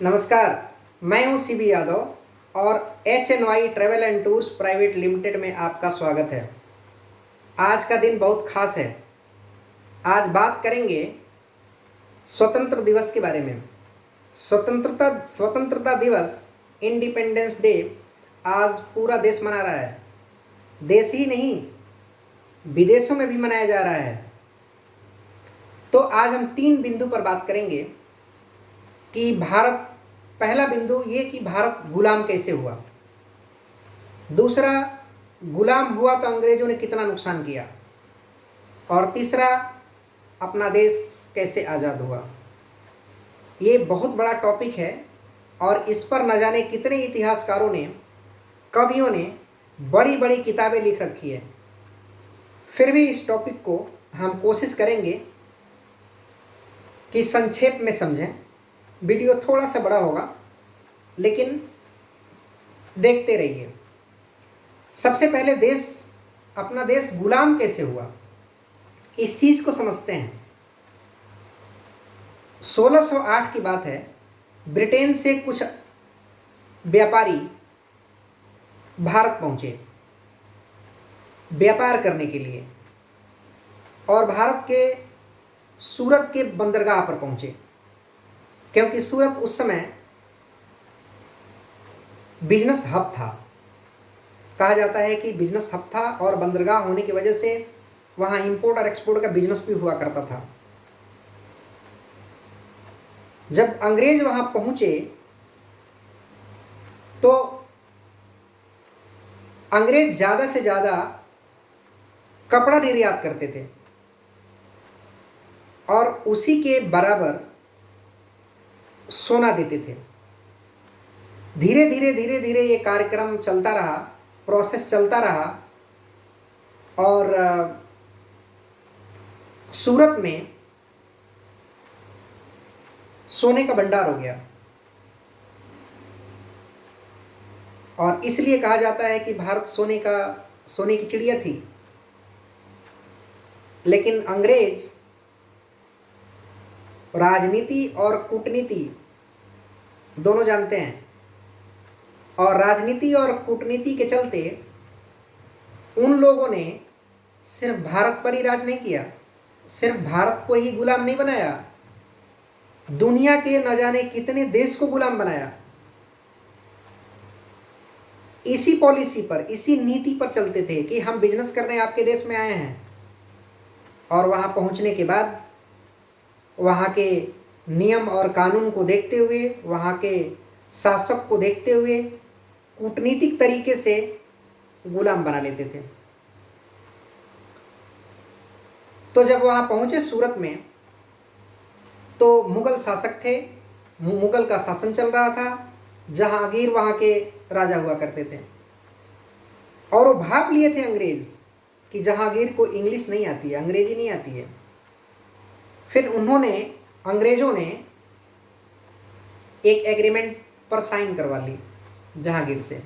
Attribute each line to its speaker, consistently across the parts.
Speaker 1: नमस्कार। मैं हूं सीबी यादव और HNY travel and tours private limited में आपका स्वागत है। आज का दिन बहुत खास है। आज बात करेंगे स्वतंत्र दिवस के बारे में। स्वतंत्रता दिवस, इंडिपेंडेंस डे आज पूरा देश मना रहा है। देश ही नहीं, विदेशों में भी मनाया जा रहा है। तो आज हम 3 बिंदु पर बात करेंगे कि पहला बिंदु ये कि भारत गुलाम कैसे हुआ। दूसरा, गुलाम हुआ तो अंग्रेजों ने कितना नुकसान किया। और तीसरा, अपना देश कैसे आज़ाद हुआ। ये बहुत बड़ा टॉपिक है और इस पर न जाने कितने इतिहासकारों ने, कवियों ने बड़ी बड़ी किताबें लिख रखी है। फिर भी इस टॉपिक को हम कोशिश करेंगे कि संक्षेप में समझें। वीडियो थोड़ा सा बड़ा होगा लेकिन देखते रहिए। सबसे पहले अपना देश गुलाम कैसे हुआ, इस चीज़ को समझते हैं। 1608 की बात है। ब्रिटेन से कुछ व्यापारी भारत पहुंचे व्यापार करने के लिए और भारत के सूरत के बंदरगाह पर पहुंचे, क्योंकि सूरत उस समय बिजनेस हब था। कहा जाता है कि बिजनेस हब था और बंदरगाह होने की वजह से वहाँ इंपोर्ट और एक्सपोर्ट का बिजनेस भी हुआ करता था। जब अंग्रेज वहाँ पहुँचे तो अंग्रेज ज़्यादा से ज़्यादा कपड़ा निर्यात करते थे और उसी के बराबर सोना देते थे। धीरे धीरे ये कार्यक्रम चलता रहा, प्रोसेस चलता रहा और सूरत में सोने का भंडार हो गया। और इसलिए कहा जाता है कि भारत सोने की चिड़िया थी। लेकिन अंग्रेज राजनीति और कूटनीति दोनों जानते हैं और राजनीति और कूटनीति के चलते उन लोगों ने सिर्फ भारत पर ही राज नहीं किया, सिर्फ भारत को ही गुलाम नहीं बनाया, दुनिया के न जाने कितने देश को गुलाम बनाया। इसी पॉलिसी पर, इसी नीति पर चलते थे कि हम बिजनेस करने आपके देश में आए हैं और वहां पहुंचने के बाद वहाँ के नियम और कानून को देखते हुए, वहाँ के शासक को देखते हुए कूटनीतिक तरीके से गुलाम बना लेते थे। तो जब वहाँ पहुँचे सूरत में तो मुगल शासक थे, मुगल का शासन चल रहा था। जहांगीर वहाँ के राजा हुआ करते थे और वो भाप लिए थे अंग्रेज कि जहांगीर को इंग्लिश नहीं आती है, अंग्रेजी नहीं आती है। फिर अंग्रेजों ने एक एग्रीमेंट पर साइन करवा ली जहांगीर से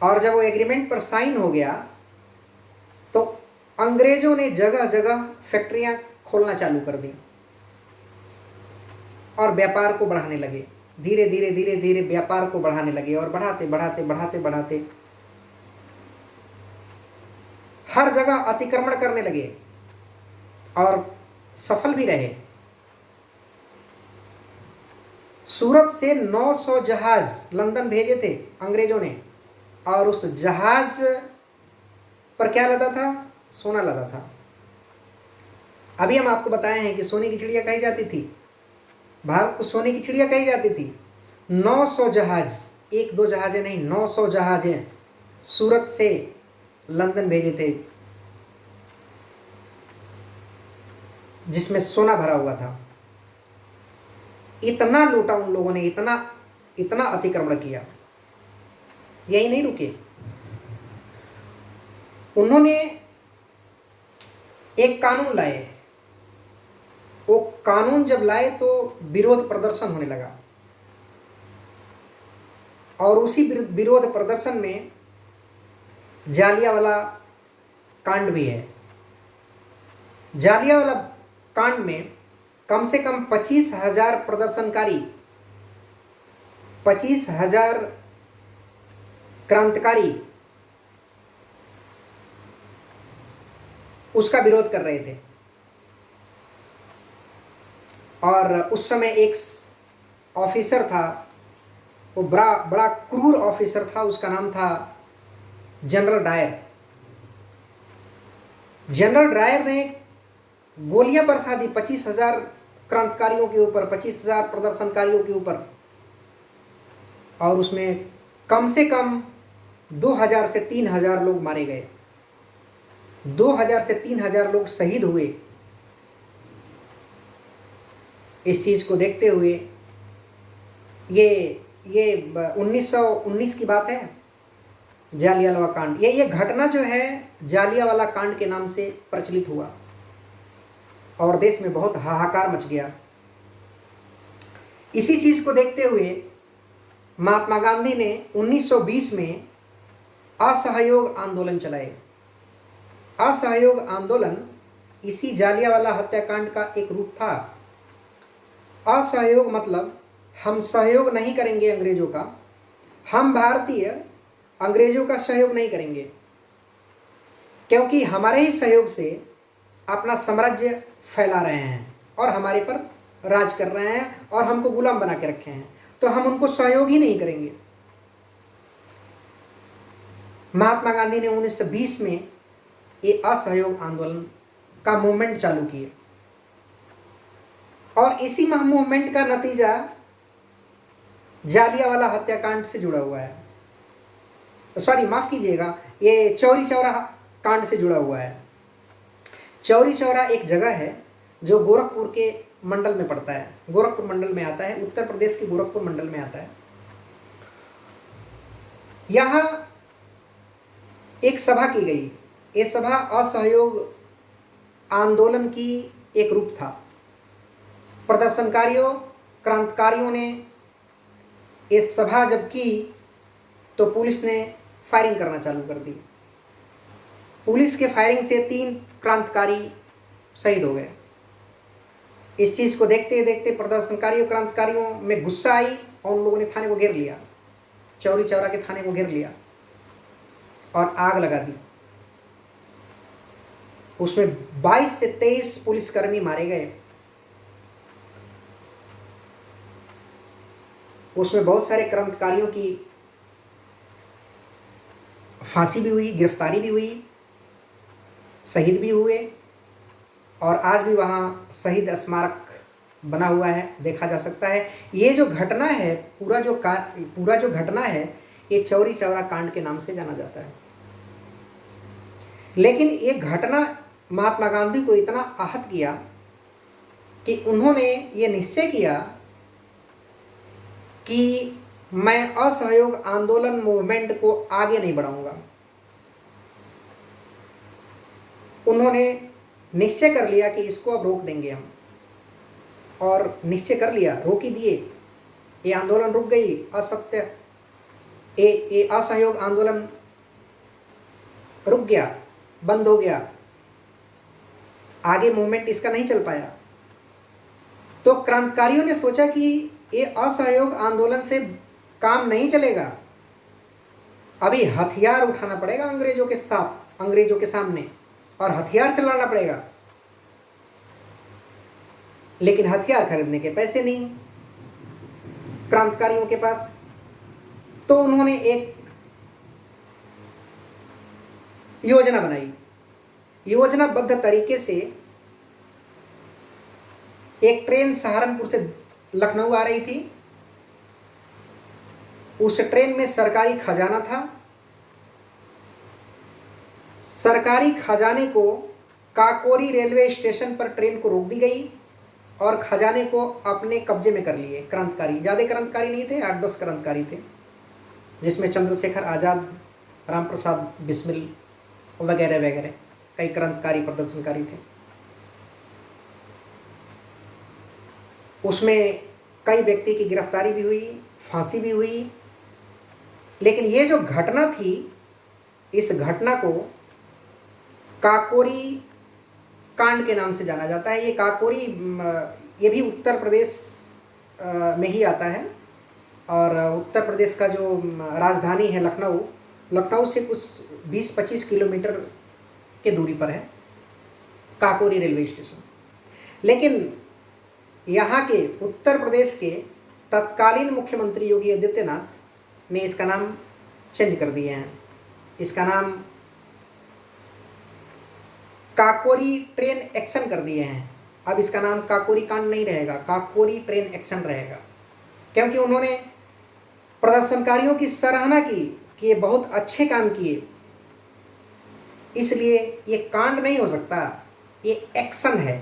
Speaker 1: और जब वो एग्रीमेंट पर साइन हो गया तो अंग्रेजों ने जगह जगह फैक्ट्रियां खोलना चालू कर दी और व्यापार को बढ़ाने लगे। धीरे धीरे व्यापार को बढ़ाने लगे और बढ़ाते हर जगह अतिक्रमण करने लगे और सफल भी रहे। सूरत से 900 जहाज लंदन भेजे थे अंग्रेजों ने और उस जहाज पर क्या लदा था? सोना लदा था। अभी हम आपको बताए हैं कि सोने की चिड़िया कही जाती थी, भारत को सोने की चिड़िया कही जाती थी। 900 जहाज, 1-2 जहाजें नहीं, 900 जहाजें सूरत से लंदन भेजे थे जिसमें सोना भरा हुआ था। इतना लूटा उन लोगों ने, इतना अतिक्रमण किया। यही नहीं रुके, उन्होंने एक कानून लाए। वो कानून जब लाए तो विरोध प्रदर्शन होने लगा और उसी विरोध प्रदर्शन में जालियांवाला कांड भी है। जालियांवाला कांड में कम से कम 25,000 प्रदर्शनकारी 25,000 क्रांतिकारी उसका विरोध कर रहे थे। और उस समय एक ऑफिसर था, वो बड़ा क्रूर ऑफिसर था, उसका नाम था जनरल डायर। जनरल डायर ने गोलियां बरसा दी 25,000 क्रांतिकारियों के ऊपर, 25,000 प्रदर्शनकारियों के ऊपर, और उसमें कम से कम 2,000 से 3,000 लोग मारे गए, 2,000 से 3,000 लोग शहीद हुए। इस चीज को देखते हुए ये 1919 की बात है, जालियांवाला कांड। ये घटना जो है जालियांवाला कांड के नाम से प्रचलित हुआ और देश में बहुत हाहाकार मच गया। इसी चीज को देखते हुए महात्मा गांधी ने 1920 में असहयोग आंदोलन चलाए। असहयोग आंदोलन इसी जालियांवाला हत्याकांड का एक रूप था। असहयोग मतलब हम सहयोग नहीं करेंगे अंग्रेजों का, हम भारतीय अंग्रेजों का सहयोग नहीं करेंगे, क्योंकि हमारे ही सहयोग से अपना साम्राज्य फैला रहे हैं और हमारे पर राज कर रहे हैं और हमको गुलाम बना के रखे हैं, तो हम उनको सहयोग ही नहीं करेंगे। महात्मा गांधी ने 1920 में ये असहयोग आंदोलन का मूवमेंट चालू किया और इसी मूवमेंट का नतीजा जालियांवाला हत्याकांड से जुड़ा हुआ है। सॉरी, माफ कीजिएगा, ये चौरी चौरा कांड से जुड़ा हुआ है। चौरी चौरा एक जगह है जो गोरखपुर के मंडल में पड़ता है, गोरखपुर मंडल में आता है, उत्तर प्रदेश के गोरखपुर मंडल में आता है। यहां एक सभा की गई। ये सभा असहयोग आंदोलन की एक रूप था। प्रदर्शनकारियों, क्रांतिकारियों ने ये सभा जब की तो पुलिस ने फायरिंग करना चालू कर दी। पुलिस के फायरिंग से 3 क्रांतिकारी शहीद हो गए। इस चीज को देखते देखते प्रदर्शनकारियों, क्रांतिकारियों में गुस्सा आई और उन लोगों ने थाने को घेर लिया, चौरी चौरा के थाने को घेर लिया और आग लगा दी। उसमें 22 से 23 पुलिसकर्मी मारे गए। उसमें बहुत सारे क्रांतिकारियों की फांसी भी हुई, गिरफ्तारी भी हुई, शहीद भी हुए और आज भी वहाँ शहीद स्मारक बना हुआ है, देखा जा सकता है। ये जो घटना है, पूरा जो घटना है, ये चौरी चौरा कांड के नाम से जाना जाता है। लेकिन ये घटना महात्मा गांधी को इतना आहत किया कि उन्होंने ये निश्चय किया कि मैं असहयोग आंदोलन मूवमेंट को आगे नहीं बढ़ाऊंगा। उन्होंने निश्चय कर लिया कि इसको अब रोक देंगे हम, और निश्चय कर लिया, रोक ही दिए। ये आंदोलन रुक गई, ये असहयोग आंदोलन रुक गया, बंद हो गया, आगे मूवमेंट इसका नहीं चल पाया। तो क्रांतिकारियों ने सोचा कि ये असहयोग आंदोलन से काम नहीं चलेगा, अभी हथियार उठाना पड़ेगा अंग्रेजों के साथ, अंग्रेजों के सामने, और हथियार से लड़ना पड़ेगा। लेकिन हथियार खरीदने के पैसे नहीं क्रांतिकारियों के पास। तो उन्होंने एक योजना बनाई। योजनाबद्ध तरीके से एक ट्रेन सहारनपुर से लखनऊ आ रही थी। उस ट्रेन में सरकारी खजाना था। सरकारी खजाने को काकोरी रेलवे स्टेशन पर ट्रेन को रोक दी गई और खजाने को अपने कब्जे में कर लिए क्रांतिकारी। ज़्यादा क्रांतिकारी नहीं थे, 8-10 क्रांतिकारी थे, जिसमें चंद्रशेखर आज़ाद, राम प्रसाद बिस्मिल वगैरह वगैरह कई क्रांतिकारी प्रदर्शनकारी थे। उसमें कई व्यक्ति की गिरफ्तारी भी हुई, फांसी भी हुई। लेकिन ये जो घटना थी, इस घटना को काकोरी कांड के नाम से जाना जाता है। ये काकोरी ये भी उत्तर प्रदेश में ही आता है और उत्तर प्रदेश का जो राजधानी है लखनऊ, लखनऊ से कुछ 20-25 किलोमीटर के दूरी पर है काकोरी रेलवे स्टेशन। लेकिन यहाँ के उत्तर प्रदेश के तत्कालीन मुख्यमंत्री योगी आदित्यनाथ ने इसका नाम चेंज कर दिया है। इसका नाम काकोरी ट्रेन एक्शन कर दिए हैं। अब इसका नाम काकोरी कांड नहीं रहेगा, काकोरी ट्रेन एक्शन रहेगा, क्योंकि उन्होंने प्रदर्शनकारियों की सराहना की कि ये बहुत अच्छे काम किए, इसलिए ये कांड नहीं हो सकता, ये एक्शन है।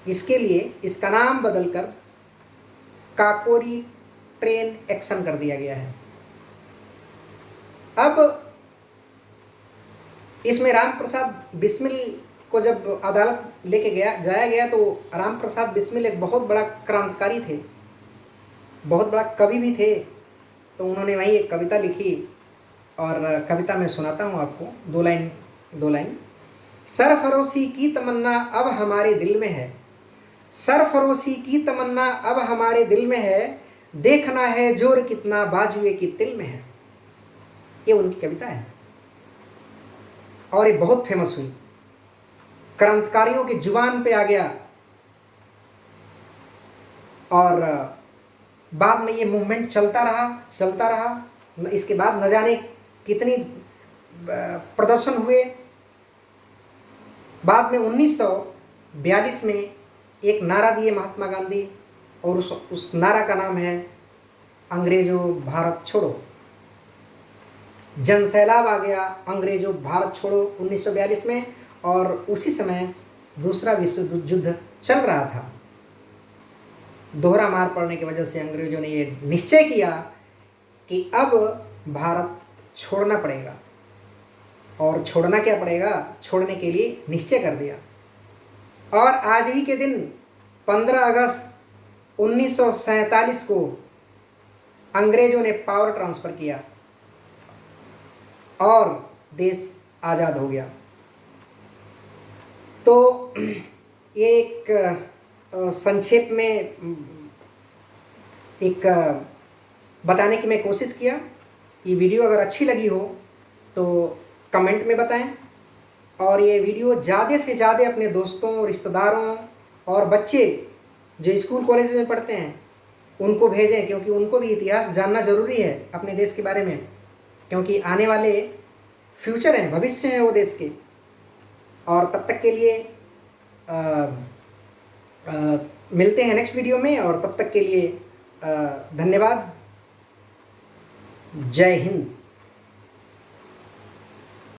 Speaker 1: इसके लिए इसका नाम बदलकर काकोरी ट्रेन एक्शन कर दिया गया है। अब इसमें राम प्रसाद बिस्मिल को जब अदालत लेके जाया गया तो राम प्रसाद बिस्मिल एक बहुत बड़ा क्रांतिकारी थे, बहुत बड़ा कवि भी थे। तो उन्होंने वहीं एक कविता लिखी और कविता मैं सुनाता हूँ आपको, दो लाइन। सरफरोशी की तमन्ना अब हमारे दिल में है, सरफरोशी की तमन्ना अब हमारे दिल में है, देखना है जोर कितना बाजुए की तिल में है। ये उनकी कविता है और ये बहुत फेमस हुई, क्रांतिकारियों की जुबान पे आ गया और बाद में ये मूवमेंट चलता रहा। इसके बाद न जाने कितनी प्रदर्शन हुए। बाद में 1942 में एक नारा दिए महात्मा गांधी और उस नारा का नाम है अंग्रेजों भारत छोड़ो। जनसैलाब आ गया अंग्रेजों भारत छोड़ो 1942 में, और उसी समय दूसरा विश्व युद्ध चल रहा था। दोहरा मार पड़ने की वजह से अंग्रेजों ने ये निश्चय किया कि अब भारत छोड़ना पड़ेगा, और छोड़ना क्या पड़ेगा, छोड़ने के लिए निश्चय कर दिया। और आज ही के दिन 15 अगस्त 1947 को अंग्रेजों ने पावर ट्रांसफ़र किया और देश आज़ाद हो गया। तो ये एक संक्षेप में एक बताने की मैं कोशिश किया। ये वीडियो अगर अच्छी लगी हो तो कमेंट में बताएं, और ये वीडियो ज़्यादा से ज़्यादा अपने दोस्तों, रिश्तेदारों और बच्चे जो स्कूल कॉलेज में पढ़ते हैं उनको भेजें, क्योंकि उनको भी इतिहास जानना ज़रूरी है अपने देश के बारे में, क्योंकि आने वाले फ्यूचर हैं, भविष्य हैं वो देश के। और तब तक के लिए मिलते हैं नेक्स्ट वीडियो में, और तब तक के लिए धन्यवाद। जय हिंद।